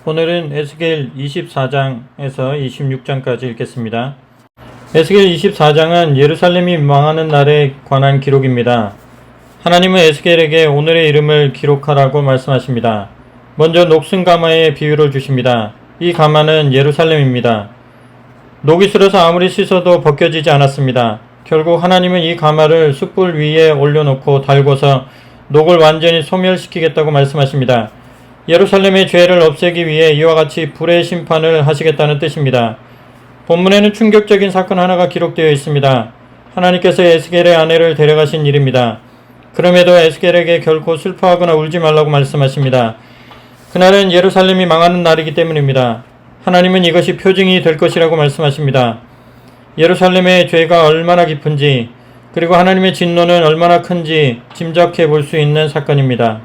오늘은 에스겔 24장에서 26장까지 읽겠습니다. 에스겔 24장은 예루살렘이 망하는 날에 관한 기록입니다. 하나님은 에스겔에게 오늘의 이름을 기록하라고 말씀하십니다. 먼저 녹슨 가마의 비유를 주십니다. 이 가마는 예루살렘입니다. 녹이 슬어서 아무리 씻어도 벗겨지지 않았습니다. 결국 하나님은 이 가마를 숯불 위에 올려놓고 달궈서 녹을 완전히 소멸시키겠다고 말씀하십니다. 예루살렘의 죄를 없애기 위해 이와 같이 불의 심판을 하시겠다는 뜻입니다. 본문에는 충격적인 사건 하나가 기록되어 있습니다. 하나님께서 에스겔의 아내를 데려가신 일입니다. 그럼에도 에스겔에게 결코 슬퍼하거나 울지 말라고 말씀하십니다. 그날은 예루살렘이 망하는 날이기 때문입니다. 하나님은 이것이 표징이 될 것이라고 말씀하십니다. 예루살렘의 죄가 얼마나 깊은지, 그리고 하나님의 진노는 얼마나 큰지 짐작해 볼 수 있는 사건입니다.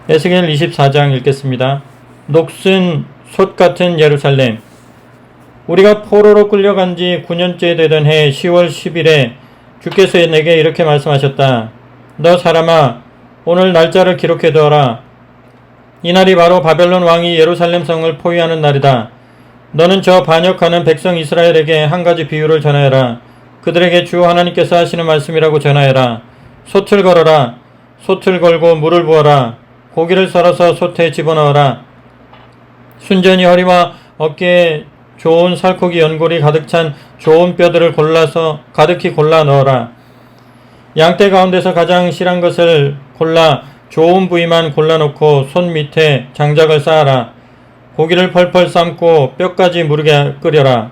에스겔 24장 읽겠습니다. 녹슨 솥 같은 예루살렘. 우리가 포로로 끌려간 지 9년째 되던 해 10월 10일에 주께서 내게 이렇게 말씀하셨다. 너 사람아, 오늘 날짜를 기록해 두어라. 이날이 바로 바벨론 왕이 예루살렘 성을 포위하는 날이다. 너는 저 반역하는 백성 이스라엘에게 한 가지 비유를 전하여라. 그들에게 주 하나님께서 하시는 말씀이라고 전하여라. 솥을 걸어라. 솥을 걸고 물을 부어라. 고기를 썰어서 솥에 집어넣어라. 순전히 허리와 어깨에 좋은 살코기 연골이 가득 찬 좋은 뼈들을 골라서 가득히 골라 넣어라. 양떼 가운데서 가장 실한 것을 골라 좋은 부위만 골라놓고 손 밑에 장작을 쌓아라. 고기를 펄펄 삶고 뼈까지 무르게 끓여라.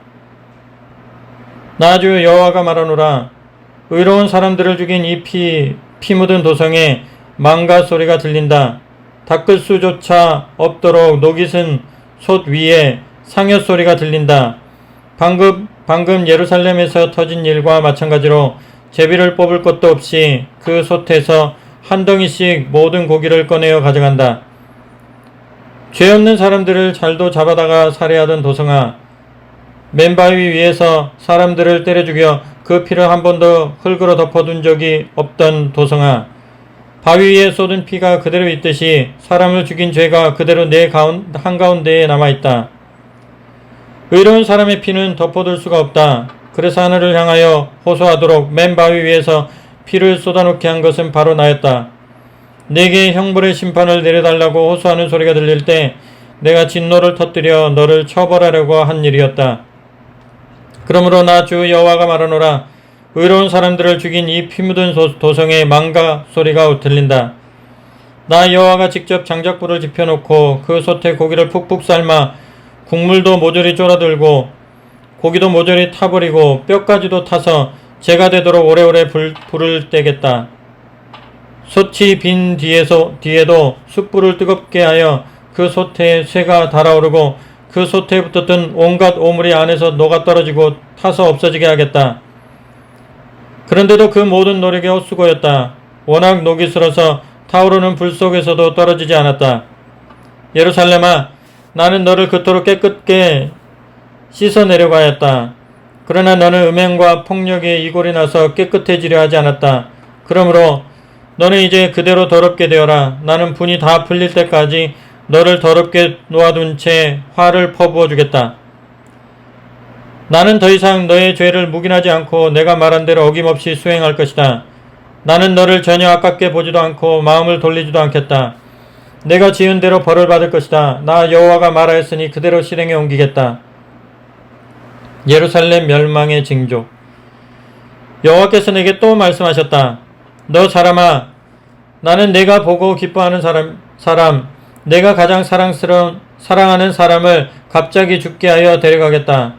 나 주 여호와가 말하노라. 의로운 사람들을 죽인 이 피 묻은 도성에 망가 소리가 들린다. 닦을 수조차 없도록 녹이 쓴 솥 위에 상여 소리가 들린다. 방금 예루살렘에서 터진 일과 마찬가지로 제비를 뽑을 것도 없이 그 솥에서 한 덩이씩 모든 고기를 꺼내어 가져간다. 죄 없는 사람들을 잘도 잡아다가 살해하던 도성아, 맨바위 위에서 사람들을 때려 죽여 그 피를 한 번도 흙으로 덮어둔 적이 없던 도성아, 바위 위에 쏟은 피가 그대로 있듯이 사람을 죽인 죄가 그대로 내 한가운데에 남아있다. 의로운 사람의 피는 덮어둘 수가 없다. 그래서 하늘을 향하여 호소하도록 맨바위 위에서 피를 쏟아놓게 한 것은 바로 나였다. 내게 형벌의 심판을 내려달라고 호소하는 소리가 들릴 때 내가 진노를 터뜨려 너를 처벌하려고 한 일이었다. 그러므로 나 주 여호와가 말하노라. 의로운 사람들을 죽인 이 피 묻은 도성의 망가 소리가 들린다. 나 여호와가 직접 장작불을 지펴놓고 그 솥에 고기를 푹푹 삶아 국물도 모조리 쫄아들고 고기도 모조리 타버리고 뼈까지도 타서 재가 되도록 오래오래 불을 떼겠다. 솥이 빈 뒤에도 숯불을 뜨겁게 하여 그 솥에 쇠가 달아오르고 그 솥에 붙었던 온갖 오물이 안에서 녹아 떨어지고 타서 없어지게 하겠다. 그런데도 그 모든 노력이 헛수고였다. 워낙 녹이 슬어서 타오르는 불 속에서도 떨어지지 않았다. 예루살렘아, 나는 너를 그토록 깨끗게 씻어내려고 하였다. 그러나 너는 음행과 폭력에 이골이 나서 깨끗해지려 하지 않았다. 그러므로 너는 이제 그대로 더럽게 되어라. 나는 분이 다 풀릴 때까지 너를 더럽게 놓아둔 채 화를 퍼부어 주겠다. 나는 더 이상 너의 죄를 묵인하지 않고 내가 말한 대로 어김없이 수행할 것이다. 나는 너를 전혀 아깝게 보지도 않고 마음을 돌리지도 않겠다. 내가 지은 대로 벌을 받을 것이다. 나 여호와가 말하였으니 그대로 실행에 옮기겠다. 예루살렘 멸망의 징조. 여호와께서 내게 또 말씀하셨다. 너 사람아, 나는 내가 보고 기뻐하는 사람, 내가 가장 사랑하는 사람을 갑자기 죽게 하여 데려가겠다.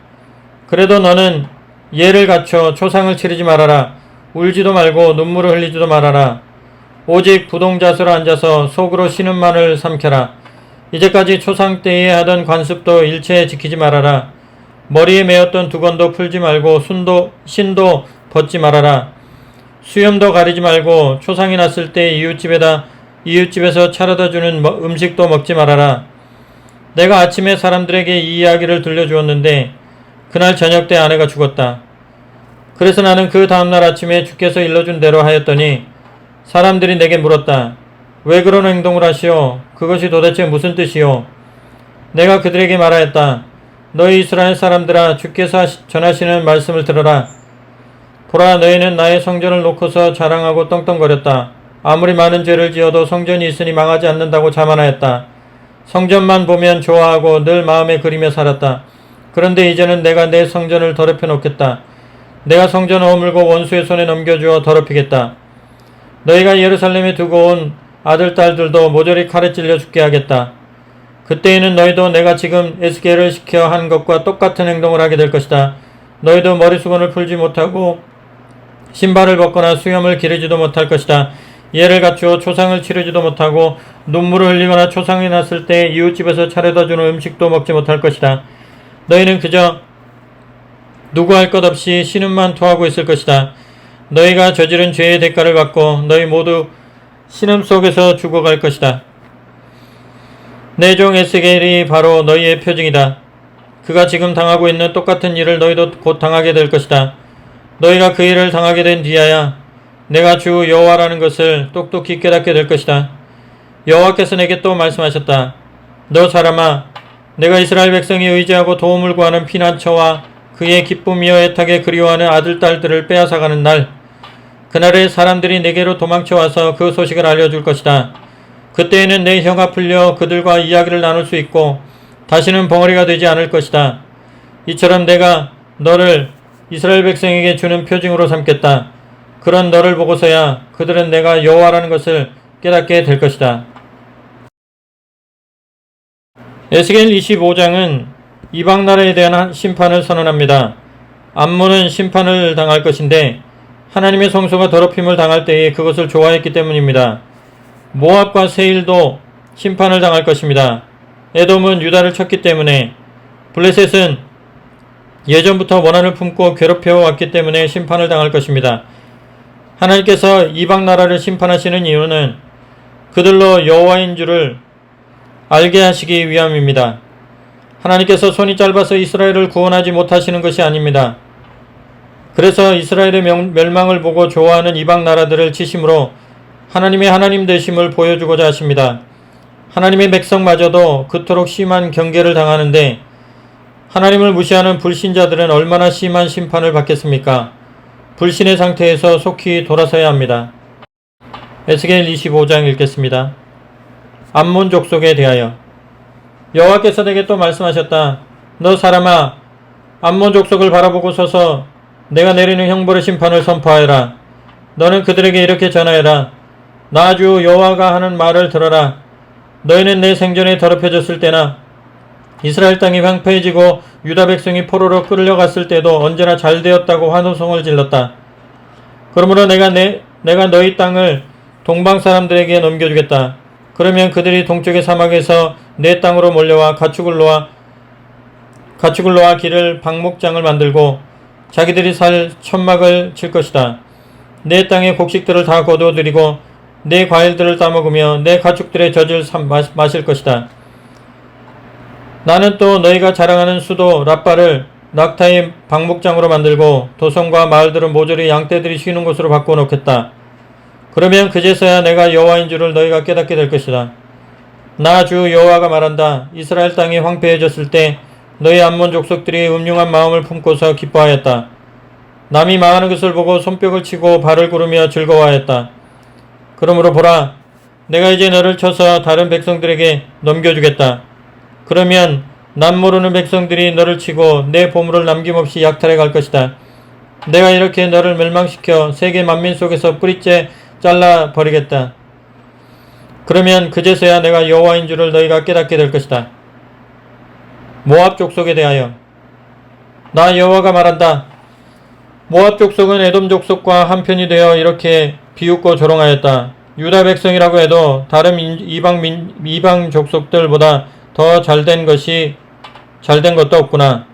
그래도 너는 예를 갖춰 초상을 치르지 말아라. 울지도 말고 눈물을 흘리지도 말아라. 오직 부동자세로 앉아서 속으로 신음만을 삼켜라. 이제까지 초상 때에 하던 관습도 일체 지키지 말아라. 머리에 메었던 두건도 풀지 말고 신도 벗지 말아라. 수염도 가리지 말고 초상이 났을 때 이웃집에서 차려다 주는 음식도 먹지 말아라. 내가 아침에 사람들에게 이 이야기를 들려주었는데 그날 저녁 때 아내가 죽었다. 그래서 나는 그 다음날 아침에 주께서 일러준 대로 하였더니 사람들이 내게 물었다. 왜 그런 행동을 하시오? 그것이 도대체 무슨 뜻이오? 내가 그들에게 말하였다. 너희 이스라엘 사람들아, 주께서 전하시는 말씀을 들어라. 보라, 너희는 나의 성전을 놓고서 자랑하고 떵떵거렸다. 아무리 많은 죄를 지어도 성전이 있으니 망하지 않는다고 자만하였다. 성전만 보면 좋아하고 늘 마음에 그리며 살았다. 그런데 이제는 내가 내 성전을 더럽혀 놓겠다. 내가 성전을 허물고 원수의 손에 넘겨주어 더럽히겠다. 너희가 예루살렘에 두고 온 아들, 딸들도 모조리 칼에 찔려 죽게 하겠다. 그때에는 너희도 내가 지금 에스겔을 시켜 한 것과 똑같은 행동을 하게 될 것이다. 너희도 머리수건을 풀지 못하고 신발을 벗거나 수염을 기르지도 못할 것이다. 예를 갖추어 초상을 치르지도 못하고 눈물을 흘리거나 초상이 났을 때 이웃집에서 차려다 주는 음식도 먹지 못할 것이다. 너희는 그저 누구 할 것 없이 신음만 토하고 있을 것이다. 너희가 저지른 죄의 대가를 받고 너희 모두 신음 속에서 죽어갈 것이다. 내 종 에스겔이 바로 너희의 표징이다. 그가 지금 당하고 있는 똑같은 일을 너희도 곧 당하게 될 것이다. 너희가 그 일을 당하게 된 뒤에야 내가 주 여호와라는 것을 똑똑히 깨닫게 될 것이다. 여호와께서 내게 또 말씀하셨다. 너 사람아, 내가 이스라엘 백성이 의지하고 도움을 구하는 피난처와 그의 기쁨이여 애타게 그리워하는 아들, 딸들을 빼앗아가는 날, 그날에 사람들이 내게로 도망쳐와서 그 소식을 알려줄 것이다. 그때에는 내 혀가 풀려 그들과 이야기를 나눌 수 있고 다시는 벙어리가 되지 않을 것이다. 이처럼 내가 너를 이스라엘 백성에게 주는 표징으로 삼겠다. 그런 너를 보고서야 그들은 내가 여호와라는 것을 깨닫게 될 것이다. 에스겔 25장은 이방 나라에 대한 심판을 선언합니다. 암몬은 심판을 당할 것인데 하나님의 성소가 더럽힘을 당할 때에 그것을 좋아했기 때문입니다. 모압과 세일도 심판을 당할 것입니다. 에돔은 유다를 쳤기 때문에, 블레셋은 예전부터 원한을 품고 괴롭혀왔기 때문에 심판을 당할 것입니다. 하나님께서 이방 나라를 심판하시는 이유는 그들로 여호와인 줄을 알게 하시기 위함입니다. 하나님께서 손이 짧아서 이스라엘을 구원하지 못하시는 것이 아닙니다. 그래서 이스라엘의 멸망을 보고 좋아하는 이방 나라들을 치심으로 하나님의 하나님 되심을 보여주고자 하십니다. 하나님의 백성마저도 그토록 심한 경계를 당하는데 하나님을 무시하는 불신자들은 얼마나 심한 심판을 받겠습니까? 불신의 상태에서 속히 돌아서야 합니다. 에스겔 25장 읽겠습니다. 암몬 족속에 대하여. 여호와께서 내게 또 말씀하셨다. 너 사람아, 암몬 족속을 바라보고 서서 내가 내리는 형벌의 심판을 선포하여라. 너는 그들에게 이렇게 전하여라. 나 주 여호와가 하는 말을 들어라. 너희는 내 생전에 더럽혀졌을 때나 이스라엘 땅이 황폐해지고 유다 백성이 포로로 끌려갔을 때도 언제나 잘 되었다고 환호성을 질렀다. 그러므로 내가 너희 땅을 동방 사람들에게 넘겨주겠다. 그러면 그들이 동쪽의 사막에서 내 땅으로 몰려와 가축을 놓아 길을 방목장을 만들고 자기들이 살 천막을 칠 것이다. 내 땅의 곡식들을 다 거두어들이고 내 과일들을 따먹으며 내 가축들의 젖을 마실 것이다. 나는 또 너희가 자랑하는 수도 랍바를 낙타의 방목장으로 만들고 도성과 마을들은 모조리 양떼들이 쉬는 곳으로 바꿔놓겠다. 그러면 그제서야 내가 여호와인 줄을 너희가 깨닫게 될 것이다. 나 주 여호와가 말한다. 이스라엘 땅이 황폐해졌을 때 너희 암몬 족속들이 음흉한 마음을 품고서 기뻐하였다. 남이 망하는 것을 보고 손뼉을 치고 발을 구르며 즐거워하였다. 그러므로 보라, 내가 이제 너를 쳐서 다른 백성들에게 넘겨주겠다. 그러면 남 모르는 백성들이 너를 치고 내 보물을 남김없이 약탈해 갈 것이다. 내가 이렇게 너를 멸망시켜 세계 만민 속에서 뿌리째 잘라 버리겠다. 그러면 그제서야 내가 여호와인 줄을 너희가 깨닫게 될 것이다. 모압 족속에 대하여. 나 여호와가 말한다. 모압 족속은 에돔 족속과 한편이 되어 이렇게 비웃고 조롱하였다. 유다 백성이라고 해도 다른 이방 족속들보다 더 잘된 것도 없구나.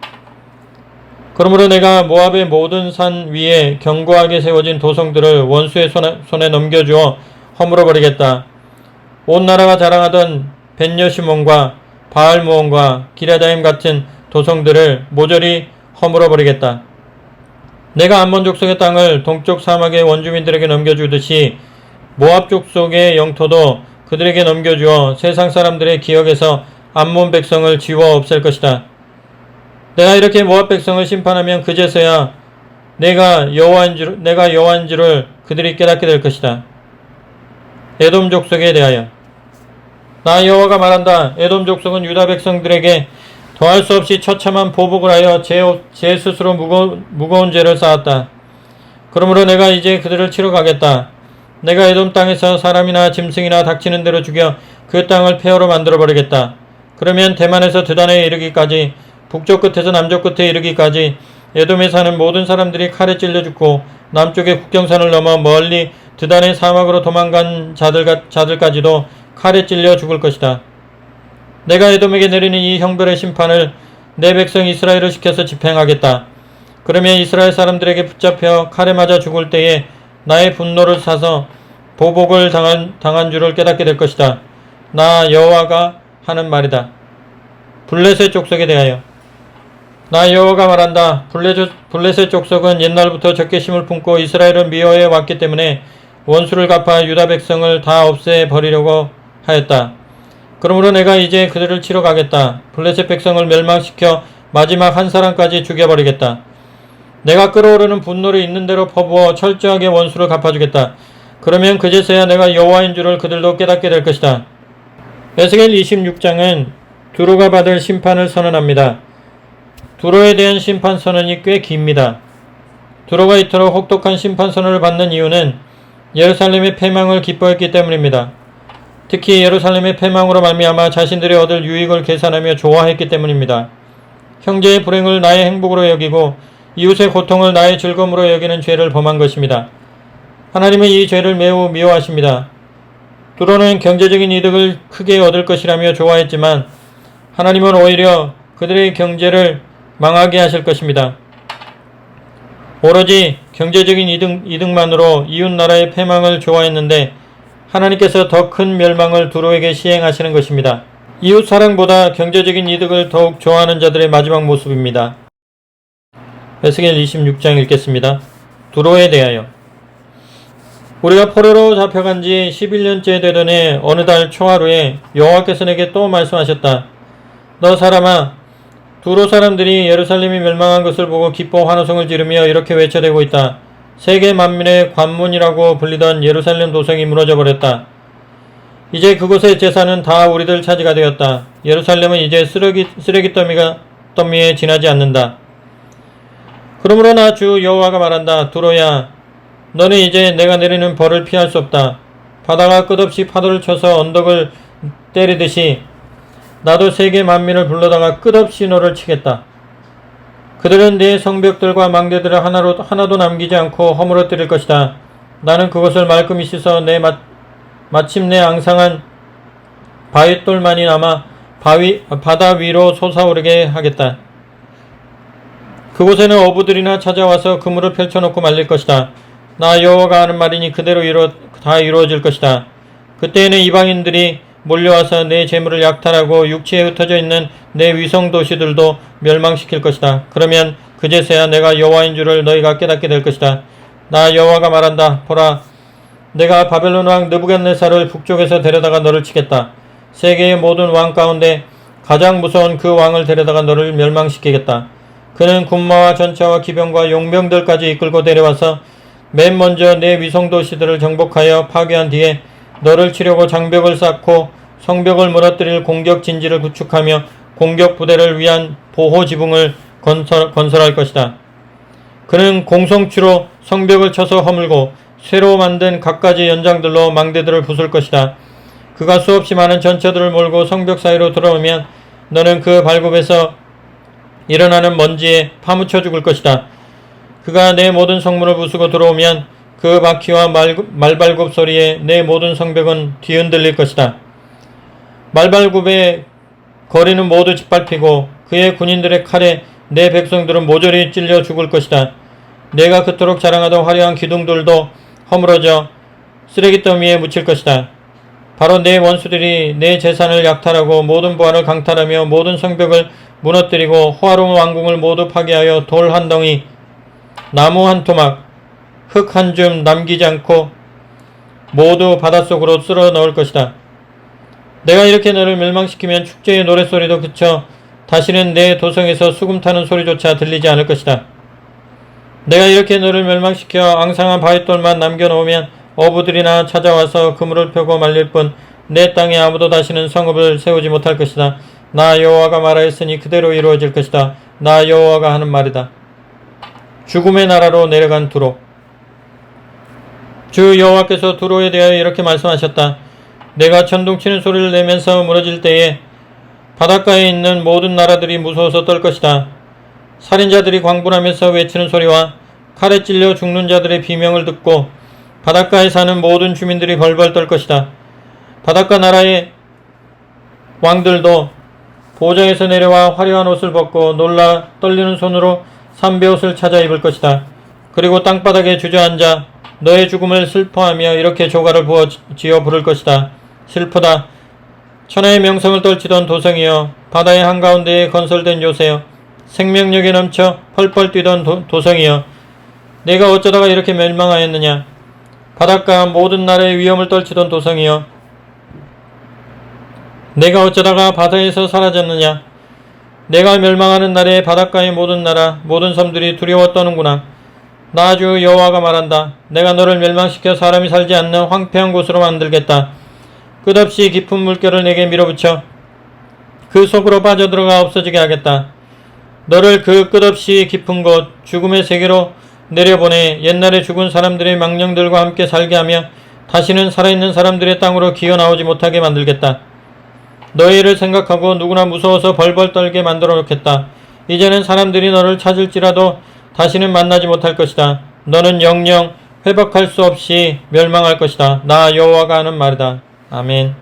그러므로 내가 모압의 모든 산 위에 견고하게 세워진 도성들을 원수의 손에 넘겨주어 허물어버리겠다. 온 나라가 자랑하던 벳여시몬과 바알무온과 기랴다임 같은 도성들을 모조리 허물어버리겠다. 내가 암몬 족속의 땅을 동쪽 사막의 원주민들에게 넘겨주듯이 모압 족속의 영토도 그들에게 넘겨주어 세상 사람들의 기억에서 암몬 백성을 지워 없앨 것이다. 내가 이렇게 모압 백성을 심판하면 그제서야 내가 여호와인 줄을 그들이 깨닫게 될 것이다. 에돔 족속에 대하여 나 여호와가 말한다. 에돔 족속은 유다 백성들에게 더할 수 없이 처참한 보복을 하여 제 스스로 무거운 죄를 쌓았다. 그러므로 내가 이제 그들을 치러 가겠다. 내가 에돔 땅에서 사람이나 짐승이나 닥치는 대로 죽여 그 땅을 폐허로 만들어 버리겠다. 그러면 대만에서 드단에 이르기까지 북쪽 끝에서 남쪽 끝에 이르기까지 에돔에 사는 모든 사람들이 칼에 찔려 죽고 남쪽의 국경선을 넘어 멀리 드단의 사막으로 도망간 자들까지도 칼에 찔려 죽을 것이다. 내가 에돔에게 내리는 이 형벌의 심판을 내 백성 이스라엘을 시켜서 집행하겠다. 그러면 이스라엘 사람들에게 붙잡혀 칼에 맞아 죽을 때에 나의 분노를 사서 보복을 당한 줄을 깨닫게 될 것이다. 나 여호와가 하는 말이다. 블레셋 족속에 대하여 나 여호와가 말한다. 블레셋 족속은 옛날부터 적개심을 품고 이스라엘을 미워해 왔기 때문에 원수를 갚아 유다 백성을 다 없애 버리려고 하였다. 그러므로 내가 이제 그들을 치러 가겠다. 블레셋 백성을 멸망시켜 마지막 한 사람까지 죽여버리겠다. 내가 끓어오르는 분노를 있는 대로 퍼부어 철저하게 원수를 갚아주겠다. 그러면 그제서야 내가 여호와인 줄을 그들도 깨닫게 될 것이다. 에스겔 26장은 두로가 받을 심판을 선언합니다. 두로에 대한 심판 선언이 꽤 깁니다. 두로가 이토록 혹독한 심판 선언을 받는 이유는 예루살렘의 패망을 기뻐했기 때문입니다. 특히 예루살렘의 패망으로 말미암아 자신들이 얻을 유익을 계산하며 좋아했기 때문입니다. 형제의 불행을 나의 행복으로 여기고 이웃의 고통을 나의 즐거움으로 여기는 죄를 범한 것입니다. 하나님은 이 죄를 매우 미워하십니다. 두로는 경제적인 이득을 크게 얻을 것이라며 좋아했지만 하나님은 오히려 그들의 경제를 망하게 하실 것입니다. 오로지 경제적인 이득만으로 이웃나라의 패망을 좋아했는데 하나님께서 더 큰 멸망을 두로에게 시행하시는 것입니다. 이웃 사랑보다 경제적인 이득을 더욱 좋아하는 자들의 마지막 모습입니다. 에스겔 26장 읽겠습니다. 두로에 대하여 우리가 포로로 잡혀간 지 11년째 되던 해 어느 달 초하루에 여호와께서 내게 또 말씀하셨다. 너 사람아, 두로 사람들이 예루살렘이 멸망한 것을 보고 기뻐 환호성을 지르며 이렇게 외쳐대고 있다. 세계 만민의 관문이라고 불리던 예루살렘 도성이 무너져 버렸다. 이제 그곳의 재산은 다 우리들 차지가 되었다. 예루살렘은 이제 쓰레기 더미에 지나지 않는다. 그러므로 나 주 여호와가 말한다. 두로야, 너는 이제 내가 내리는 벌을 피할 수 없다. 바다가 끝없이 파도를 쳐서 언덕을 때리듯이 나도 세계 만민을 불러다가 끝없이 너를 치겠다. 그들은 내 성벽들과 망대들을 하나도 남기지 않고 허물어뜨릴 것이다. 나는 그것을 말끔히 씻어 마침내 앙상한 바윗돌만이 남아 바다 위로 솟아오르게 하겠다. 그곳에는 어부들이나 찾아와서 그물을 펼쳐놓고 말릴 것이다. 나 여호와가 하는 말이니 그대로 다 이루어질 것이다. 그때에는 이방인들이 몰려와서 내 재물을 약탈하고 육지에 흩어져 있는 내 위성 도시들도 멸망시킬 것이다. 그러면 그제서야 내가 여호와인 줄을 너희가 깨닫게 될 것이다. 나 여호와가 말한다. 보라, 내가 바벨론 왕 느부갓네살을 북쪽에서 데려다가 너를 치겠다. 세계의 모든 왕 가운데 가장 무서운 그 왕을 데려다가 너를 멸망시키겠다. 그는 군마와 전차와 기병과 용병들까지 이끌고 데려와서 맨 먼저 내 위성 도시들을 정복하여 파괴한 뒤에 너를 치려고 장벽을 쌓고 성벽을 무너뜨릴 공격 진지를 구축하며 공격 부대를 위한 보호 지붕을 건설할 것이다. 그는 공성추로 성벽을 쳐서 허물고 새로 만든 갖가지 연장들로 망대들을 부술 것이다. 그가 수없이 많은 전차들을 몰고 성벽 사이로 들어오면 너는 그 발굽에서 일어나는 먼지에 파묻혀 죽을 것이다. 그가 내 모든 성문을 부수고 들어오면 그 바퀴와 말발굽 소리에 내 모든 성벽은 뒤흔들릴 것이다. 말발굽의 거리는 모두 짓밟히고 그의 군인들의 칼에 내 백성들은 모조리 찔려 죽을 것이다. 내가 그토록 자랑하던 화려한 기둥들도 허물어져 쓰레기 더미에 묻힐 것이다. 바로 내 원수들이 내 재산을 약탈하고 모든 보안을 강탈하며 모든 성벽을 무너뜨리고 호화로운 왕궁을 모두 파괴하여 돌 한 덩이, 나무 한 토막, 흙 한 줌 남기지 않고 모두 바닷속으로 쓸어 넣을 것이다. 내가 이렇게 너를 멸망시키면 축제의 노랫소리도 그쳐 다시는 내 도성에서 수금 타는 소리조차 들리지 않을 것이다. 내가 이렇게 너를 멸망시켜 앙상한 바위돌만 남겨놓으면 어부들이나 찾아와서 그물을 펴고 말릴 뿐 내 땅에 아무도 다시는 성읍을 세우지 못할 것이다. 나 여호와가 말하였으니 그대로 이루어질 것이다. 나 여호와가 하는 말이다. 죽음의 나라로 내려간 두로. 주 여호와께서 두로에 대하여 이렇게 말씀하셨다. 내가 천둥치는 소리를 내면서 무너질 때에 바닷가에 있는 모든 나라들이 무서워서 떨 것이다. 살인자들이 광분하면서 외치는 소리와 칼에 찔려 죽는 자들의 비명을 듣고 바닷가에 사는 모든 주민들이 벌벌 떨 것이다. 바닷가 나라의 왕들도 보좌에서 내려와 화려한 옷을 벗고 놀라 떨리는 손으로 삼배옷을 찾아 입을 것이다. 그리고 땅바닥에 주저앉아 너의 죽음을 슬퍼하며 이렇게 조가를 부어 지어 부를 것이다. 슬프다. 천하의 명성을 떨치던 도성이여, 바다의 한가운데에 건설된 요새여, 생명력에 넘쳐 펄펄 뛰던 도성이여, 내가 어쩌다가 이렇게 멸망하였느냐. 바닷가 모든 나라의 위험을 떨치던 도성이여, 내가 어쩌다가 바다에서 사라졌느냐. 내가 멸망하는 날에 바닷가의 모든 나라, 모든 섬들이 두려워 떠는구나. 나 주 여호와가 말한다. 내가 너를 멸망시켜 사람이 살지 않는 황폐한 곳으로 만들겠다. 끝없이 깊은 물결을 내게 밀어붙여 그 속으로 빠져들어가 없어지게 하겠다. 너를 그 끝없이 깊은 곳, 죽음의 세계로 내려보내 옛날에 죽은 사람들의 망령들과 함께 살게 하며 다시는 살아있는 사람들의 땅으로 기어 나오지 못하게 만들겠다. 너의 일을 생각하고 누구나 무서워서 벌벌 떨게 만들어 놓겠다. 이제는 사람들이 너를 찾을지라도 다시는 만나지 못할 것이다. 너는 영영 회복할 수 없이 멸망할 것이다. 나 여호와가 하는 말이다. 아멘.